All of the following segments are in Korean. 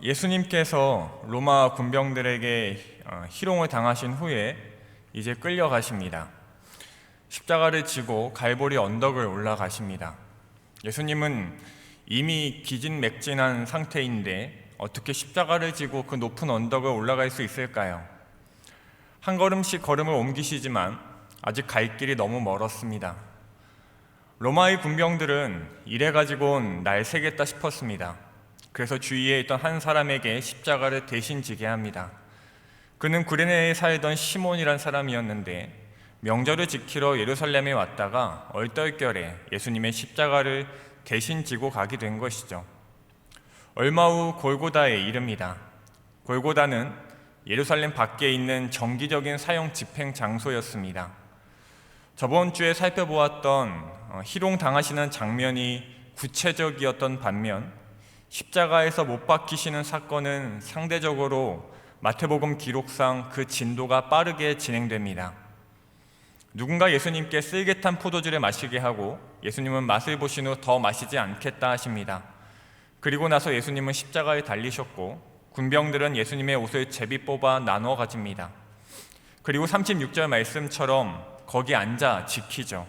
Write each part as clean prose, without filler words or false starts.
예수님께서 로마 군병들에게 희롱을 당하신 후에 이제 끌려가십니다. 십자가를 지고 갈보리 언덕을 올라가십니다. 예수님은 이미 기진맥진한 상태인데 어떻게 십자가를 지고 그 높은 언덕을 올라갈 수 있을까요? 한 걸음씩 걸음을 옮기시지만 아직 갈 길이 너무 멀었습니다. 로마의 군병들은 이래가지고는 날 새겠다 싶었습니다. 그래서 주위에 있던 한 사람에게 십자가를 대신 지게 합니다. 그는 구레네에 살던 시몬이란 사람이었는데 명절을 지키러 예루살렘에 왔다가 얼떨결에 예수님의 십자가를 대신 지고 가게 된 것이죠. 얼마 후 골고다에 이릅니다. 골고다는 예루살렘 밖에 있는 정기적인 사형 집행 장소였습니다. 저번 주에 살펴보았던 희롱 당하시는 장면이 구체적이었던 반면 십자가에서 못 박히시는 사건은 상대적으로 마태복음 기록상 그 진도가 빠르게 진행됩니다. 누군가 예수님께 쓸개 탄 포도주를 마시게 하고 예수님은 맛을 보신 후 더 마시지 않겠다 하십니다. 그리고 나서 예수님은 십자가에 달리셨고 군병들은 예수님의 옷을 제비 뽑아 나누어 가집니다. 그리고 36절 말씀처럼 거기 앉아 지키죠.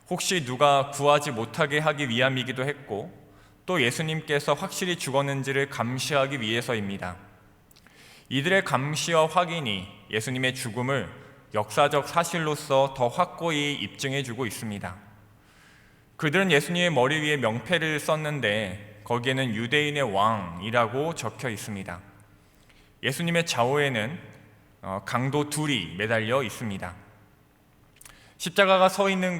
혹시 누가 구하지 못하게 하기 위함이기도 했고 또 예수님께서 확실히 죽었는지를 감시하기 위해서입니다. 이들의 감시와 확인이 예수님의 죽음을 역사적 사실로서 더 확고히 입증해주고 있습니다. 그들은 예수님의 머리 위에 명패를 썼는데 거기에는 유대인의 왕이라고 적혀 있습니다. 예수님의 좌우에는 강도 둘이 매달려 있습니다. 십자가가 서 있는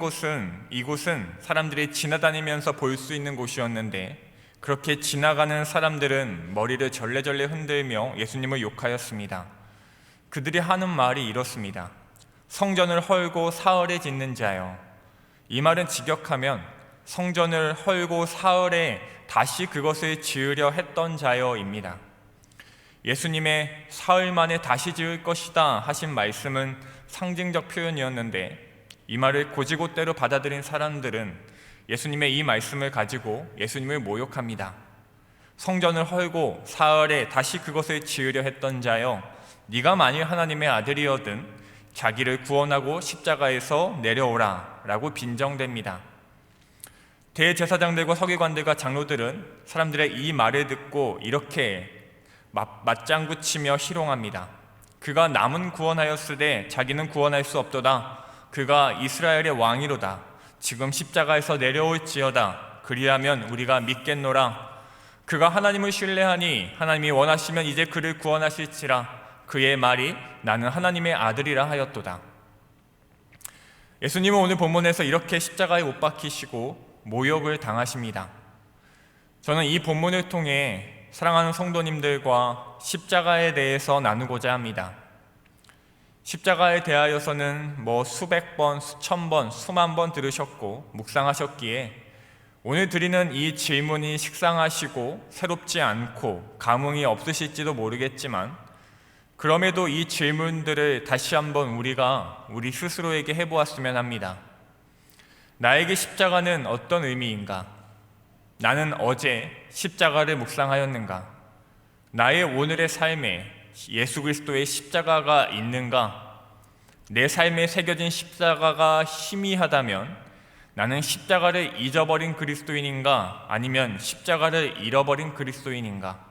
이곳은 사람들이 지나다니면서 볼 수 있는 곳이었는데 그렇게 지나가는 사람들은 머리를 절레절레 흔들며 예수님을 욕하였습니다. 그들이 하는 말이 이렇습니다. 성전을 헐고 사흘에 짓는 자여. 이 말은 직역하면 성전을 헐고 사흘에 다시 그것을 지으려 했던 자여입니다. 예수님의 사흘 만에 다시 지을 것이다 하신 말씀은 상징적 표현이었는데 이 말을 곧이곧대로 받아들인 사람들은 예수님의 이 말씀을 가지고 예수님을 모욕합니다. 성전을 헐고 사흘에 다시 그것을 지으려 했던 자여, 네가 만일 하나님의 아들이어든 자기를 구원하고 십자가에서 내려오라 라고 빈정댑니다. 대제사장들과 서기관들과 장로들은 사람들의 이 말을 듣고 이렇게 맞장구치며 희롱합니다. 그가 남은 구원하였으되 자기는 구원할 수 없도다. 그가 이스라엘의 왕이로다. 지금 십자가에서 내려올지어다. 그리하면 우리가 믿겠노라. 그가 하나님을 신뢰하니 하나님이 원하시면 이제 그를 구원하실지라. 그의 말이 나는 하나님의 아들이라 하였도다. 예수님은 오늘 본문에서 이렇게 십자가에 못 박히시고 모욕을 당하십니다. 저는 이 본문을 통해 사랑하는 성도님들과 십자가에 대해서 나누고자 합니다. 십자가에 대하여서는 수백 번, 수천 번, 수만 번 들으셨고 묵상하셨기에 오늘 드리는 이 질문이 식상하시고 새롭지 않고 감흥이 없으실지도 모르겠지만 그럼에도 이 질문들을 다시 한번 우리 스스로에게 해보았으면 합니다. 나에게 십자가는 어떤 의미인가? 나는 어제 십자가를 묵상하였는가? 나의 오늘의 삶에 예수 그리스도의 십자가가 있는가? 내 삶에 새겨진 십자가가 희미하다면 나는 십자가를 잊어버린 그리스도인인가? 아니면 십자가를 잃어버린 그리스도인인가?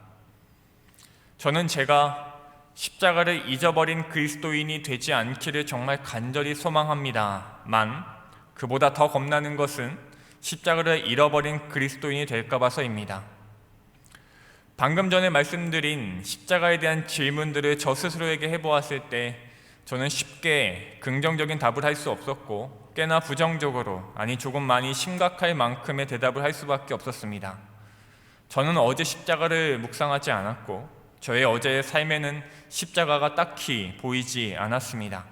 저는 제가 십자가를 잊어버린 그리스도인이 되지 않기를 정말 간절히 소망합니다만 그보다 더 겁나는 것은 십자가를 잃어버린 그리스도인이 될까 봐서입니다. 방금 전에 말씀드린 십자가에 대한 질문들을 저 스스로에게 해보았을 때 저는 쉽게 긍정적인 답을 할 수 없었고 꽤나 부정적으로, 조금 많이 심각할 만큼의 대답을 할 수밖에 없었습니다. 저는 어제 십자가를 묵상하지 않았고 저의 어제의 삶에는 십자가가 딱히 보이지 않았습니다.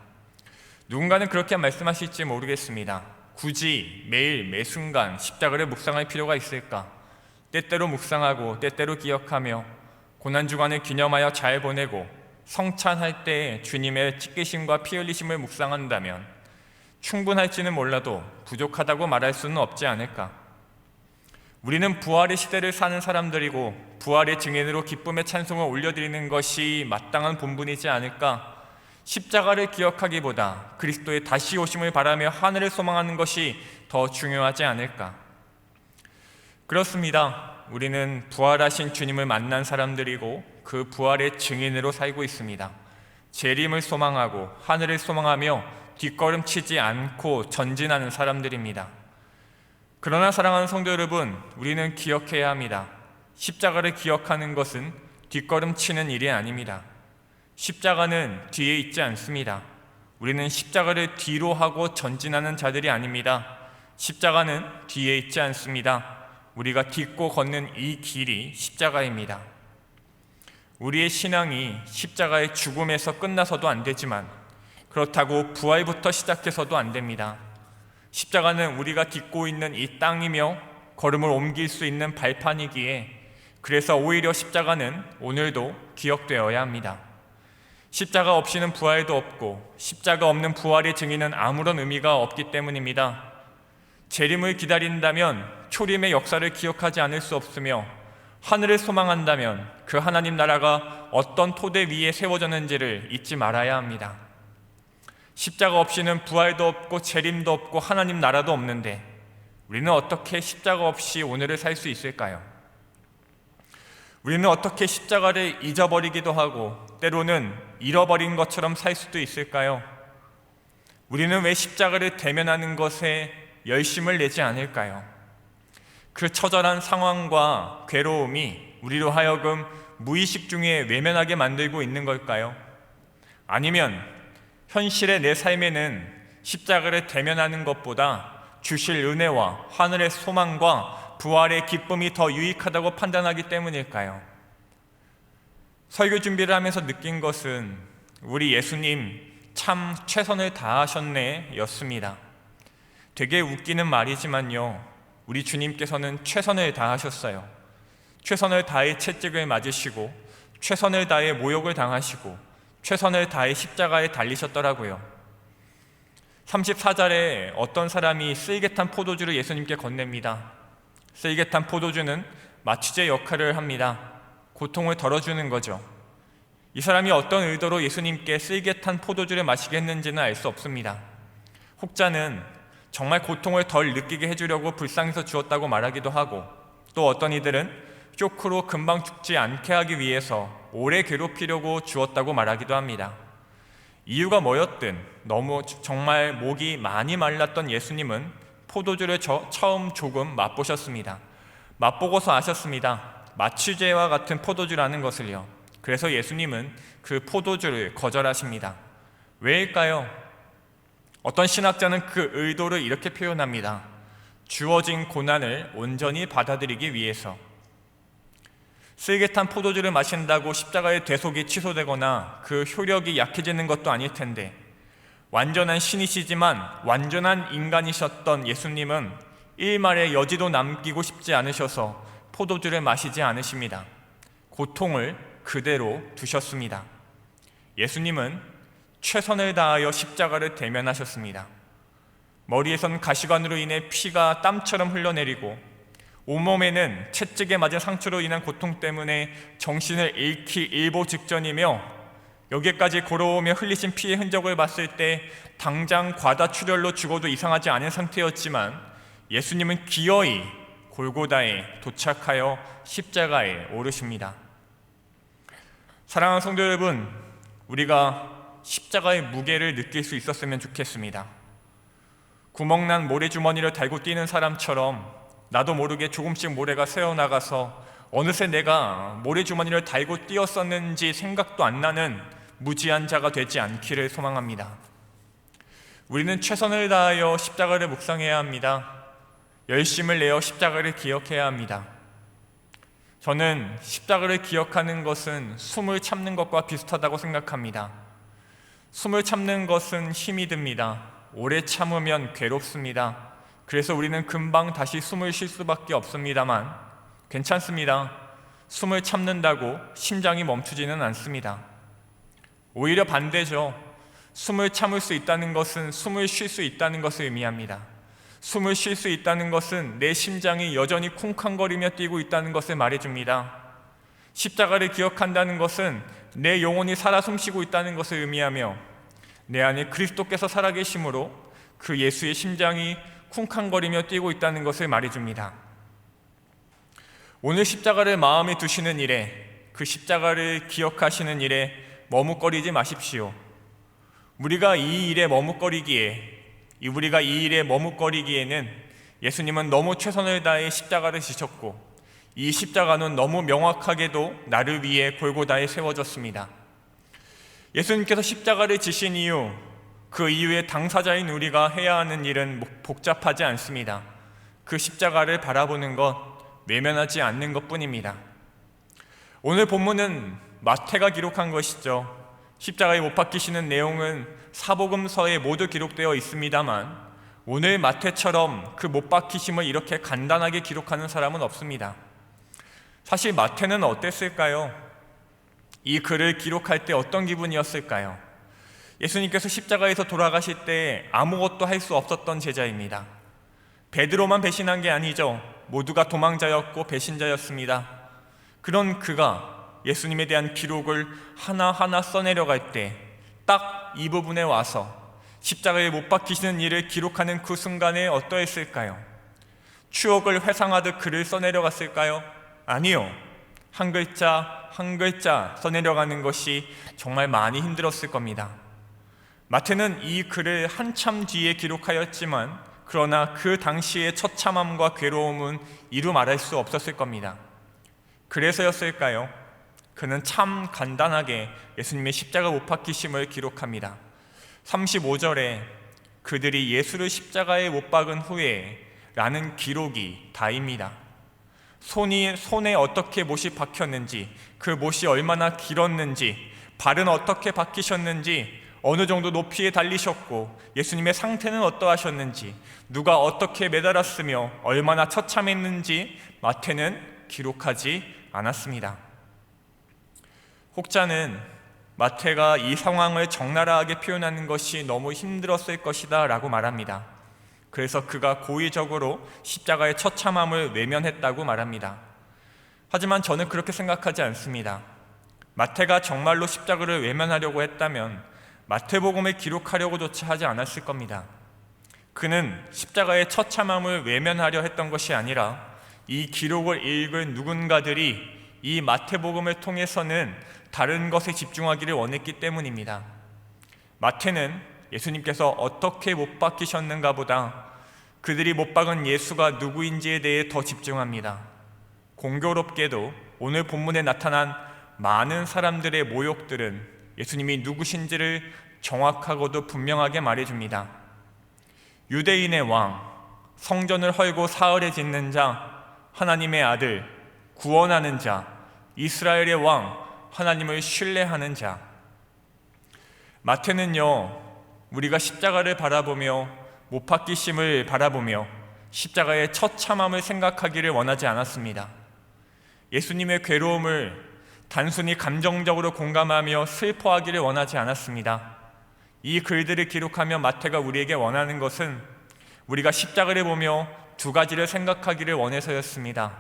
누군가는 그렇게 말씀하실지 모르겠습니다. 굳이 매일 매순간 십자가를 묵상할 필요가 있을까? 때때로 묵상하고 때때로 기억하며 고난주간을 기념하여 잘 보내고 성찬할 때 주님의 찢기심과 피 흘리심을 묵상한다면 충분할지는 몰라도 부족하다고 말할 수는 없지 않을까? 우리는 부활의 시대를 사는 사람들이고 부활의 증인으로 기쁨의 찬송을 올려드리는 것이 마땅한 본분이지 않을까? 십자가를 기억하기보다 그리스도의 다시 오심을 바라며 하늘을 소망하는 것이 더 중요하지 않을까? 그렇습니다. 우리는 부활하신 주님을 만난 사람들이고 그 부활의 증인으로 살고 있습니다. 재림을 소망하고 하늘을 소망하며 뒷걸음치지 않고 전진하는 사람들입니다. 그러나 사랑하는 성도 여러분, 우리는 기억해야 합니다. 십자가를 기억하는 것은 뒷걸음치는 일이 아닙니다. 십자가는 뒤에 있지 않습니다. 우리는 십자가를 뒤로 하고 전진하는 자들이 아닙니다. 십자가는 뒤에 있지 않습니다. 우리가 딛고 걷는 이 길이 십자가입니다. 우리의 신앙이 십자가의 죽음에서 끝나서도 안 되지만 그렇다고 부활부터 시작해서도 안 됩니다. 십자가는 우리가 딛고 있는 이 땅이며 걸음을 옮길 수 있는 발판이기에 그래서 오히려 십자가는 오늘도 기억되어야 합니다. 십자가 없이는 부활도 없고 십자가 없는 부활의 증인은 아무런 의미가 없기 때문입니다. 재림을 기다린다면 초림의 역사를 기억하지 않을 수 없으며 하늘을 소망한다면 그 하나님 나라가 어떤 토대 위에 세워졌는지를 잊지 말아야 합니다. 십자가 없이는 부활도 없고 재림도 없고 하나님 나라도 없는데 우리는 어떻게 십자가 없이 오늘을 살 수 있을까요? 우리는 어떻게 십자가를 잊어버리기도 하고 때로는 잃어버린 것처럼 살 수도 있을까요? 우리는 왜 십자가를 대면하는 것에 열심을 내지 않을까요? 그 처절한 상황과 괴로움이 우리로 하여금 무의식 중에 외면하게 만들고 있는 걸까요? 아니면 현실의 내 삶에는 십자가를 대면하는 것보다 주실 은혜와 하늘의 소망과 부활의 기쁨이 더 유익하다고 판단하기 때문일까요? 설교 준비를 하면서 느낀 것은 우리 예수님 참 최선을 다하셨네 였습니다. 되게 웃기는 말이지만요, 우리 주님께서는 최선을 다하셨어요. 최선을 다해 채찍을 맞으시고 최선을 다해 모욕을 당하시고 최선을 다해 십자가에 달리셨더라고요. 34절에 어떤 사람이 쓰이게 탄 포도주를 예수님께 건넵니다. 쓰이게 탄 포도주는 마취제 역할을 합니다. 고통을 덜어주는 거죠. 이 사람이 어떤 의도로 예수님께 쓰이게 탄 포도주를 마시게 했는지는 알 수 없습니다. 혹자는 정말 고통을 덜 느끼게 해주려고 불쌍해서 주었다고 말하기도 하고, 또 어떤 이들은 쇼크로 금방 죽지 않게 하기 위해서 오래 괴롭히려고 주었다고 말하기도 합니다. 이유가 뭐였든 너무 정말 목이 많이 말랐던 예수님은 포도주를 처음 조금 맛보셨습니다. 맛보고서 아셨습니다. 마취제와 같은 포도주라는 것을요. 그래서 예수님은 그 포도주를 거절하십니다. 왜일까요? 어떤 신학자는 그 의도를 이렇게 표현합니다. 주어진 고난을 온전히 받아들이기 위해서. 쓰이게 탄 포도주를 마신다고 십자가의 대속이 취소되거나 그 효력이 약해지는 것도 아닐 텐데, 완전한 신이시지만 완전한 인간이셨던 예수님은 일말의 여지도 남기고 싶지 않으셔서 포도주를 마시지 않으십니다. 고통을 그대로 두셨습니다. 예수님은 최선을 다하여 십자가를 대면하셨습니다. 머리에선 가시관으로 인해 피가 땀처럼 흘러내리고 온몸에는 채찍에 맞은 상처로 인한 고통 때문에 정신을 잃기 일보 직전이며, 여기까지 걸어오며 흘리신 피의 흔적을 봤을 때 당장 과다출혈로 죽어도 이상하지 않은 상태였지만 예수님은 기어이 골고다에 도착하여 십자가에 오르십니다. 사랑하는 성도 여러분, 우리가 십자가의 무게를 느낄 수 있었으면 좋겠습니다. 구멍난 모래주머니를 달고 뛰는 사람처럼 나도 모르게 조금씩 모래가 새어나가서 어느새 내가 모래주머니를 달고 뛰었었는지 생각도 안 나는 무지한 자가 되지 않기를 소망합니다. 우리는 최선을 다하여 십자가를 묵상해야 합니다. 열심을 내어 십자가를 기억해야 합니다. 저는 십자가를 기억하는 것은 숨을 참는 것과 비슷하다고 생각합니다. 숨을 참는 것은 힘이 듭니다. 오래 참으면 괴롭습니다. 그래서 우리는 금방 다시 숨을 쉴 수밖에 없습니다만 괜찮습니다. 숨을 참는다고 심장이 멈추지는 않습니다. 오히려 반대죠. 숨을 참을 수 있다는 것은 숨을 쉴 수 있다는 것을 의미합니다. 숨을 쉴 수 있다는 것은 내 심장이 여전히 쿵쾅거리며 뛰고 있다는 것을 말해줍니다. 십자가를 기억한다는 것은 내 영혼이 살아 숨쉬고 있다는 것을 의미하며 내 안에 그리스도께서 살아계심으로 그 예수의 심장이 쿵쾅거리며 뛰고 있다는 것을 말해줍니다. 오늘 십자가를 마음에 두시는 일에, 그 십자가를 기억하시는 일에 머뭇거리지 마십시오. 우리가 이 일에 머뭇거리기에는 예수님은 너무 최선을 다해 십자가를 지셨고 이 십자가는 너무 명확하게도 나를 위해 골고다에 세워졌습니다. 예수님께서 십자가를 지신 이유, 그 이유의 당사자인 우리가 해야 하는 일은 복잡하지 않습니다. 그 십자가를 바라보는 것, 외면하지 않는 것뿐입니다. 오늘 본문은 마태가 기록한 것이죠. 십자가에 못 박히시는 내용은 사복음서에 모두 기록되어 있습니다만 오늘 마태처럼 그 못 박히심을 이렇게 간단하게 기록하는 사람은 없습니다. 사실 마태는 어땠을까요? 이 글을 기록할 때 어떤 기분이었을까요? 예수님께서 십자가에서 돌아가실 때 아무것도 할 수 없었던 제자입니다. 베드로만 배신한 게 아니죠. 모두가 도망자였고 배신자였습니다. 그런 그가 예수님에 대한 기록을 하나하나 써내려갈 때 딱 이 부분에 와서 십자가에 못 박히시는 일을 기록하는 그 순간에 어떠했을까요? 추억을 회상하듯 글을 써내려갔을까요? 아니요. 한 글자 한 글자 써내려가는 것이 정말 많이 힘들었을 겁니다. 마태는 이 글을 한참 뒤에 기록하였지만 그러나 그 당시의 처참함과 괴로움은 이루 말할 수 없었을 겁니다. 그래서였을까요? 그는 참 간단하게 예수님의 십자가 못 박히심을 기록합니다. 35절에 그들이 예수를 십자가에 못 박은 후에 라는 기록이 다입니다. 손에 어떻게 못이 박혔는지, 그 못이 얼마나 길었는지, 발은 어떻게 박히셨는지, 어느 정도 높이에 달리셨고 예수님의 상태는 어떠하셨는지, 누가 어떻게 매달았으며 얼마나 처참했는지 마태는 기록하지 않았습니다. 혹자는 마태가 이 상황을 적나라하게 표현하는 것이 너무 힘들었을 것이다 라고 말합니다. 그래서 그가 고의적으로 십자가의 처참함을 외면했다고 말합니다. 하지만 저는 그렇게 생각하지 않습니다. 마태가 정말로 십자가를 외면하려고 했다면 마태복음을 기록하려고조차 하지 않았을 겁니다. 그는 십자가의 처참함을 외면하려 했던 것이 아니라 이 기록을 읽은 누군가들이 이 마태복음을 통해서는 다른 것에 집중하기를 원했기 때문입니다. 마태는 예수님께서 어떻게 못 박히셨는가 보다 그들이 못 박은 예수가 누구인지에 대해 더 집중합니다. 공교롭게도 오늘 본문에 나타난 많은 사람들의 모욕들은 예수님이 누구신지를 정확하고도 분명하게 말해줍니다. 유대인의 왕, 성전을 헐고 사흘에 짓는 자, 하나님의 아들, 구원하는 자, 이스라엘의 왕, 하나님을 신뢰하는 자. 마태는요, 우리가 십자가를 바라보며 못 박히심을 바라보며 십자가의 처참함을 생각하기를 원하지 않았습니다. 예수님의 괴로움을 단순히 감정적으로 공감하며 슬퍼하기를 원하지 않았습니다. 이 글들을 기록하며 마태가 우리에게 원하는 것은 우리가 십자가를 보며 두 가지를 생각하기를 원해서였습니다.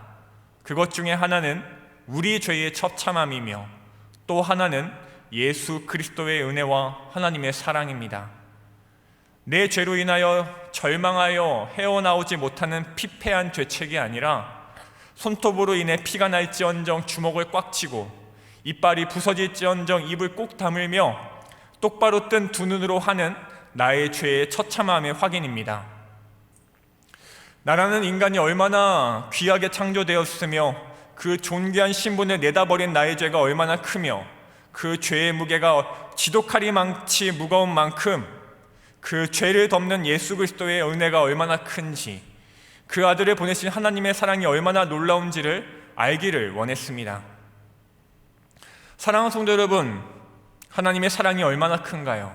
그것 중에 하나는 우리 죄의 처참함이며 또 하나는 예수 그리스도의 은혜와 하나님의 사랑입니다. 내 죄로 인하여 절망하여 헤어나오지 못하는 피폐한 죄책이 아니라 손톱으로 인해 피가 날지언정 주먹을 꽉 쥐고 이빨이 부서질지언정 입을 꼭 다물며 똑바로 뜬 두 눈으로 하는 나의 죄의 처참함의 확인입니다. 나라는 인간이 얼마나 귀하게 창조되었으며 그 존귀한 신분을 내다버린 나의 죄가 얼마나 크며 그 죄의 무게가 지독하리만치 무거운 만큼 그 죄를 덮는 예수 그리스도의 은혜가 얼마나 큰지, 그 아들을 보내신 하나님의 사랑이 얼마나 놀라운지를 알기를 원했습니다. 사랑하는 성도 여러분, 하나님의 사랑이 얼마나 큰가요?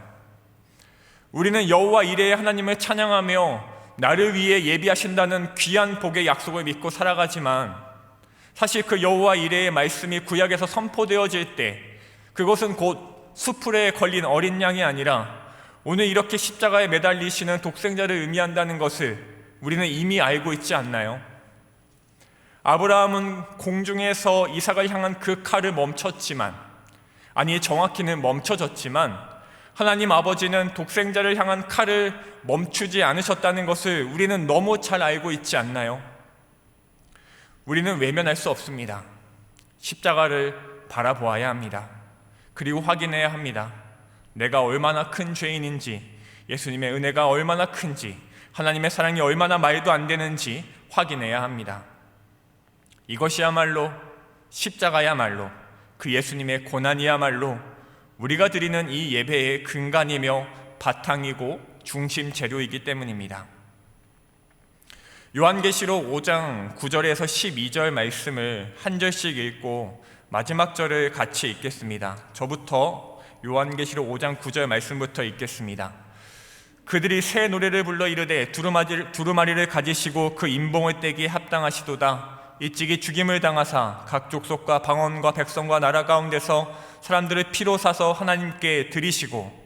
우리는 여호와 이레의 하나님을 찬양하며 나를 위해 예비하신다는 귀한 복의 약속을 믿고 살아가지만 사실 그 여호와 이레의 말씀이 구약에서 선포되어질 때 그것은 곧 수풀에 걸린 어린 양이 아니라 오늘 이렇게 십자가에 매달리시는 독생자를 의미한다는 것을 우리는 이미 알고 있지 않나요? 아브라함은 공중에서 이삭을 향한 그 칼을 멈췄지만, 아니 정확히는 멈춰졌지만, 하나님 아버지는 독생자를 향한 칼을 멈추지 않으셨다는 것을 우리는 너무 잘 알고 있지 않나요? 우리는 외면할 수 없습니다. 십자가를 바라보아야 합니다. 그리고 확인해야 합니다. 내가 얼마나 큰 죄인인지, 예수님의 은혜가 얼마나 큰지, 하나님의 사랑이 얼마나 말도 안 되는지 확인해야 합니다. 이것이야말로, 십자가야말로, 그 예수님의 고난이야말로 우리가 드리는 이 예배의 근간이며 바탕이고 중심 재료이기 때문입니다. 요한계시록 5장 9절에서 12절 말씀을 한 절씩 읽고 마지막 절을 같이 읽겠습니다. 저부터 요한계시록 5장 9절 말씀부터 읽겠습니다. 그들이 새 노래를 불러 이르되 두루마리를 가지시고 그 인봉을 떼기에 합당하시도다. 일찍이 죽임을 당하사 각 족속과 방언과 백성과 나라 가운데서 사람들을 피로 사서 하나님께 드리시고,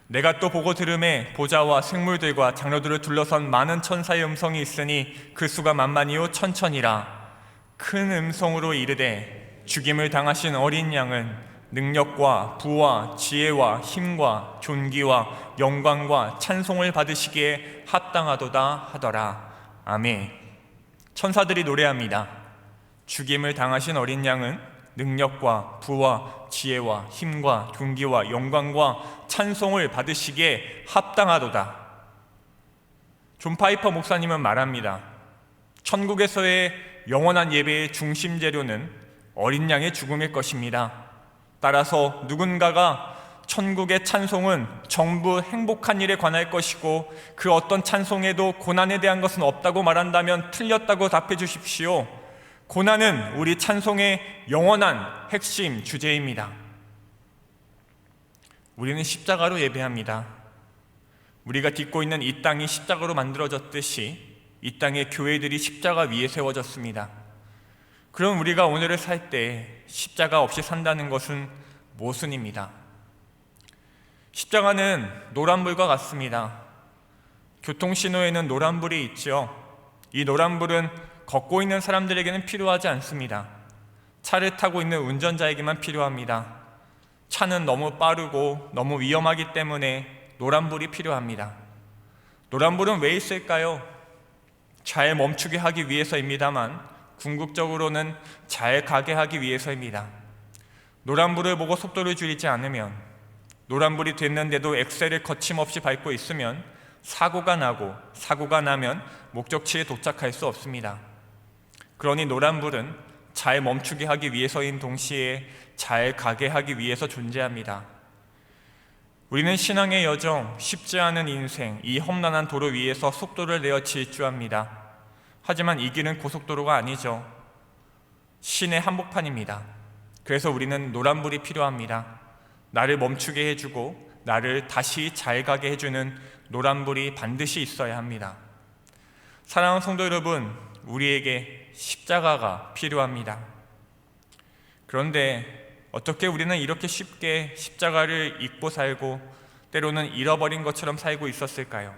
내가 또 보고 들음에 보좌와 생물들과 장로들을 둘러선 많은 천사의 음성이 있으니 그 수가 만만이요 천천이라. 큰 음성으로 이르되 죽임을 당하신 어린 양은 능력과 부와 지혜와 힘과 존귀와 영광과 찬송을 받으시기에 합당하도다 하더라. 아멘. 천사들이 노래합니다. 죽임을 당하신 어린 양은 능력과 부와 지혜와 힘과 존귀와 영광과 찬송을 받으시기에 합당하도다. 존 파이퍼 목사님은 말합니다. 천국에서의 영원한 예배의 중심 재료는 어린 양의 죽음일 것입니다. 따라서 누군가가 천국의 찬송은 전부 행복한 일에 관할 것이고 그 어떤 찬송에도 고난에 대한 것은 없다고 말한다면 틀렸다고 답해 주십시오. 고난은 우리 찬송의 영원한 핵심 주제입니다. 우리는 십자가로 예배합니다. 우리가 딛고 있는 이 땅이 십자가로 만들어졌듯이 이 땅의 교회들이 십자가 위에 세워졌습니다. 그럼 우리가 오늘을 살 때 십자가 없이 산다는 것은 모순입니다. 십자가는 노란불과 같습니다. 교통신호에는 노란불이 있죠. 이 노란불은 걷고 있는 사람들에게는 필요하지 않습니다. 차를 타고 있는 운전자에게만 필요합니다. 차는 너무 빠르고 너무 위험하기 때문에 노란불이 필요합니다. 노란불은 왜 있을까요? 잘 멈추게 하기 위해서입니다만 궁극적으로는 잘 가게 하기 위해서입니다. 노란불을 보고 속도를 줄이지 않으면, 노란불이 됐는데도 엑셀을 거침없이 밟고 있으면 사고가 나고, 사고가 나면 목적지에 도착할 수 없습니다. 그러니 노란불은 잘 멈추게 하기 위해서인 동시에 잘 가게 하기 위해서 존재합니다. 우리는 신앙의 여정, 쉽지 않은 인생, 이 험난한 도로 위에서 속도를 내어 질주합니다. 하지만 이 길은 고속도로가 아니죠. 신의 한복판입니다. 그래서 우리는 노란불이 필요합니다. 나를 멈추게 해주고 나를 다시 잘 가게 해주는 노란불이 반드시 있어야 합니다. 사랑하는 성도 여러분, 우리에게 십자가가 필요합니다. 그런데 어떻게 우리는 이렇게 쉽게 십자가를 잊고 살고 때로는 잃어버린 것처럼 살고 있었을까요?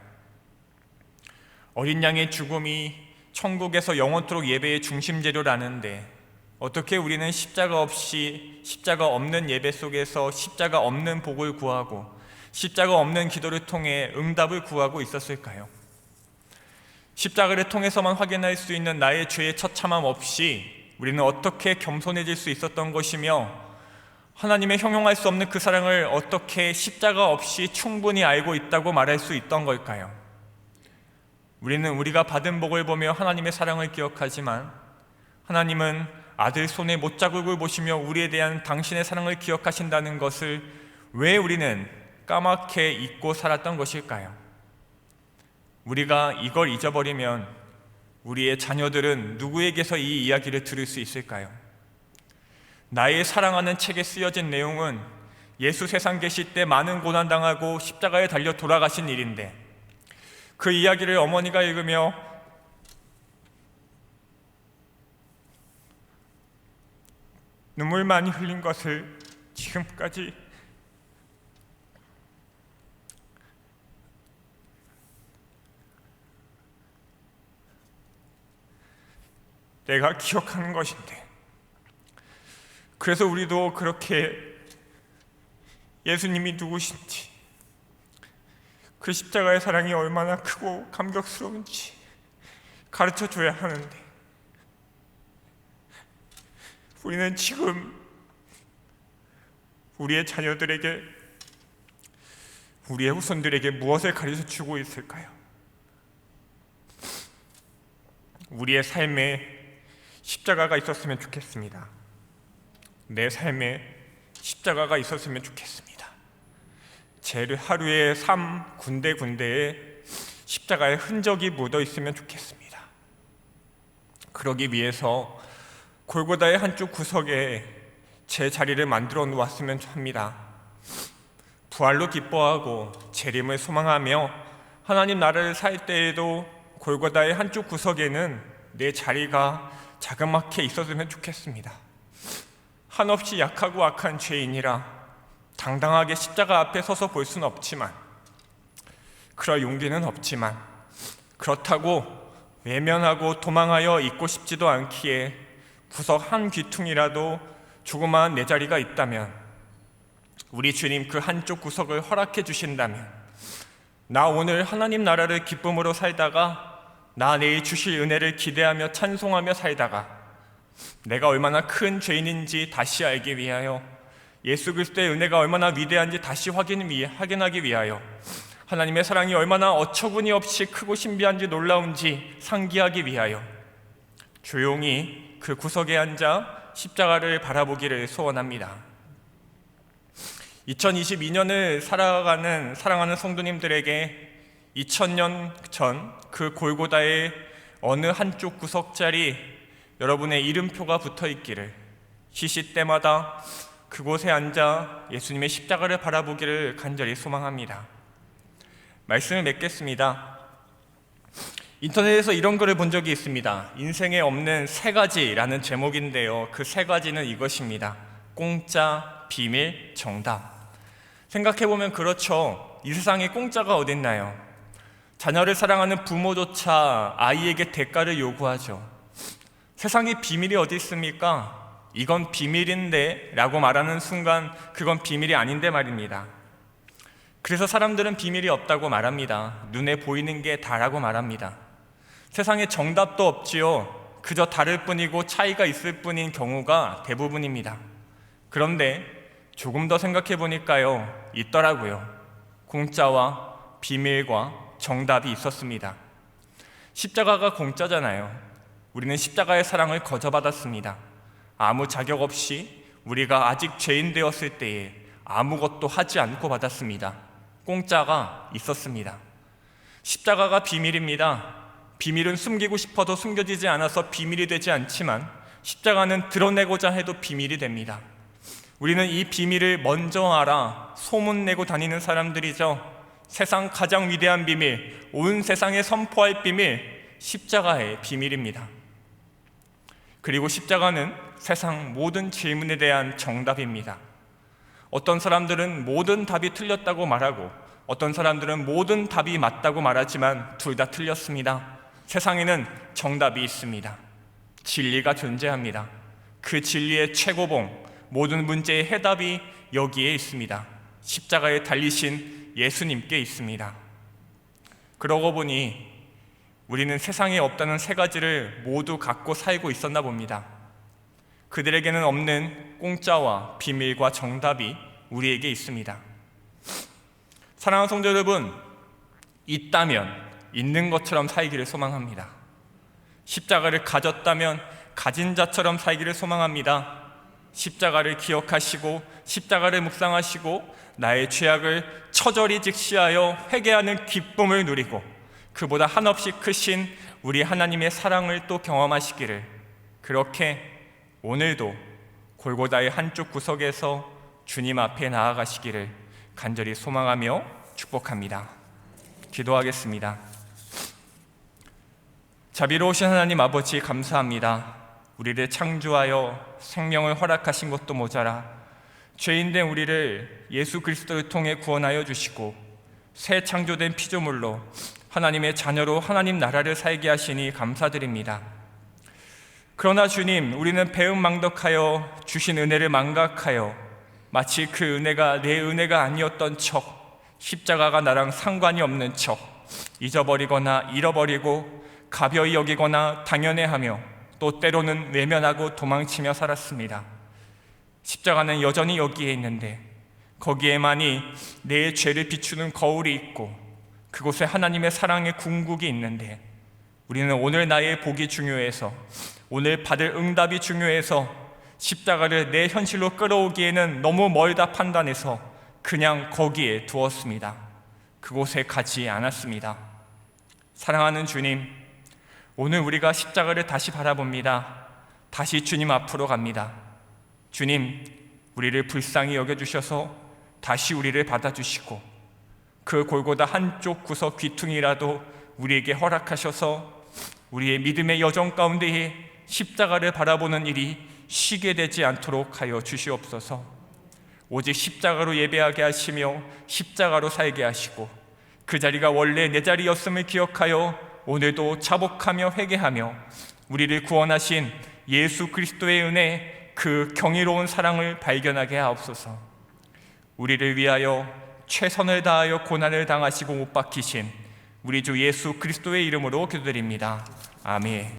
어린 양의 죽음이 천국에서 영원토록 예배의 중심 재료라는데 어떻게 우리는 십자가 없는 예배 속에서 십자가 없는 복을 구하고 십자가 없는 기도를 통해 응답을 구하고 있었을까요? 십자가를 통해서만 확인할 수 있는 나의 죄의 처참함 없이 우리는 어떻게 겸손해질 수 있었던 것이며 하나님의 형용할 수 없는 그 사랑을 어떻게 십자가 없이 충분히 알고 있다고 말할 수 있던 걸까요? 우리는 우리가 받은 복을 보며 하나님의 사랑을 기억하지만 하나님은 아들 손에 못자국을 보시며 우리에 대한 당신의 사랑을 기억하신다는 것을 왜 우리는 까맣게 잊고 살았던 것일까요? 우리가 이걸 잊어버리면 우리의 자녀들은 누구에게서 이 이야기를 들을 수 있을까요? 나의 사랑하는 책에 쓰여진 내용은 예수 세상 계실 때 많은 고난당하고 십자가에 달려 돌아가신 일인데 그 이야기를 어머니가 읽으며 눈물 많이 흘린 것을 지금까지 내가 기억하는 것인데, 그래서 우리도 그렇게 예수님이 누구신지, 그 십자가의 사랑이 얼마나 크고 감격스러운지 가르쳐줘야 하는데, 우리는 지금 우리의 자녀들에게, 우리의 후손들에게 무엇을 가르쳐주고 있을까요? 우리의 삶에 십자가가 있었으면 좋겠습니다. 내 삶에 십자가가 있었으면 좋겠습니다. 제 하루의 삶 군데군데에 십자가의 흔적이 묻어 있으면 좋겠습니다. 그러기 위해서 골고다의 한쪽 구석에 제 자리를 만들어 놓았으면 합니다. 부활로 기뻐하고 재림을 소망하며 하나님 나라를 살 때에도 골고다의 한쪽 구석에는 내 자리가 자그맣게 있었으면 좋겠습니다. 한없이 약하고 악한 죄인이라 당당하게 십자가 앞에 서서 볼 수는 없지만, 그럴 용기는 없지만, 그렇다고 외면하고 도망하여 있고 싶지도 않기에 구석 한 귀퉁이라도 조그마한 내 자리가 있다면, 우리 주님 그 한쪽 구석을 허락해 주신다면, 나 오늘 하나님 나라를 기쁨으로 살다가 나 내일 주실 은혜를 기대하며 찬송하며 살다가 내가 얼마나 큰 죄인인지 다시 알기 위하여, 예수 그리스도의 은혜가 얼마나 위대한지 다시 확인하기 위하여, 하나님의 사랑이 얼마나 어처구니 없이 크고 신비한지 놀라운지 상기하기 위하여 조용히 그 구석에 앉아 십자가를 바라보기를 소원합니다. 2022년을 살아가는 사랑하는 성도님들에게 2000년 전 그 골고다의 어느 한쪽 구석자리 여러분의 이름표가 붙어 있기를, 시시 때마다 그곳에 앉아 예수님의 십자가를 바라보기를 간절히 소망합니다. 말씀을 맺겠습니다. 인터넷에서 이런 글을 본 적이 있습니다. 인생에 없는 세 가지라는 제목인데요, 그 세 가지는 이것입니다. 공짜, 비밀, 정답. 생각해보면 그렇죠. 이 세상에 공짜가 어딨나요? 자녀를 사랑하는 부모조차 아이에게 대가를 요구하죠. 세상에 비밀이 어디 있습니까? 이건 비밀인데 라고 말하는 순간 그건 비밀이 아닌데 말입니다. 그래서 사람들은 비밀이 없다고 말합니다. 눈에 보이는 게 다라고 말합니다. 세상에 정답도 없지요. 그저 다를 뿐이고 차이가 있을 뿐인 경우가 대부분입니다. 그런데 조금 더 생각해 보니까요, 있더라고요. 공짜와 비밀과 정답이 있었습니다. 십자가가 공짜잖아요. 우리는 십자가의 사랑을 거저받았습니다. 아무 자격 없이 우리가 아직 죄인 되었을 때에 아무것도 하지 않고 받았습니다. 공짜가 있었습니다. 십자가가 비밀입니다. 비밀은 숨기고 싶어도 숨겨지지 않아서 비밀이 되지 않지만, 십자가는 드러내고자 해도 비밀이 됩니다. 우리는 이 비밀을 먼저 알아 소문내고 다니는 사람들이죠. 세상 가장 위대한 비밀, 온 세상에 선포할 비밀, 십자가의 비밀입니다. 그리고 십자가는 세상 모든 질문에 대한 정답입니다. 어떤 사람들은 모든 답이 틀렸다고 말하고, 어떤 사람들은 모든 답이 맞다고 말하지만 둘 다 틀렸습니다. 세상에는 정답이 있습니다. 진리가 존재합니다. 그 진리의 최고봉, 모든 문제의 해답이 여기에 있습니다. 십자가에 달리신 예수님께 있습니다. 그러고 보니 우리는 세상에 없다는 세 가지를 모두 갖고 살고 있었나 봅니다. 그들에게는 없는 공짜와 비밀과 정답이 우리에게 있습니다. 사랑하는 성도 여러분, 있다면 있는 것처럼 살기를 소망합니다. 십자가를 가졌다면 가진 자처럼 살기를 소망합니다. 십자가를 기억하시고 십자가를 묵상하시고 나의 죄악을 처절히 직시하여 회개하는 기쁨을 누리고, 그보다 한없이 크신 우리 하나님의 사랑을 또 경험하시기를, 그렇게 오늘도 골고다의 한쪽 구석에서 주님 앞에 나아가시기를 간절히 소망하며 축복합니다. 기도하겠습니다. 자비로우신 하나님 아버지, 감사합니다. 우리를 창조하여 생명을 허락하신 것도 모자라 죄인된 우리를 예수 그리스도를 통해 구원하여 주시고, 새 창조된 피조물로 하나님의 자녀로 하나님 나라를 살게 하시니 감사드립니다. 그러나 주님, 우리는 배은망덕하여 주신 은혜를 망각하여 마치 그 은혜가 내 은혜가 아니었던 척, 십자가가 나랑 상관이 없는 척 잊어버리거나 잃어버리고 가벼이 여기거나 당연해하며 또 때로는 외면하고 도망치며 살았습니다. 십자가는 여전히 여기에 있는데 거기에만이 내 죄를 비추는 거울이 있고 그곳에 하나님의 사랑의 궁극이 있는데 우리는 오늘 나의 복이 중요해서, 오늘 받을 응답이 중요해서 십자가를 내 현실로 끌어오기에는 너무 멀다 판단해서 그냥 거기에 두었습니다. 그곳에 가지 않았습니다. 사랑하는 주님, 오늘 우리가 십자가를 다시 바라봅니다. 다시 주님 앞으로 갑니다. 주님, 우리를 불쌍히 여겨주셔서 다시 우리를 받아주시고 그 골고다 한쪽 구석 귀퉁이라도 우리에게 허락하셔서 우리의 믿음의 여정 가운데에 십자가를 바라보는 일이 쉬게 되지 않도록 하여 주시옵소서. 오직 십자가로 예배하게 하시며 십자가로 살게 하시고 그 자리가 원래 내 자리였음을 기억하여 오늘도 자복하며 회개하며 우리를 구원하신 예수 그리스도의 은혜, 그 경이로운 사랑을 발견하게 하옵소서. 우리를 위하여 최선을 다하여 고난을 당하시고 못 박히신 우리 주 예수 그리스도의 이름으로 기도드립니다. 아멘.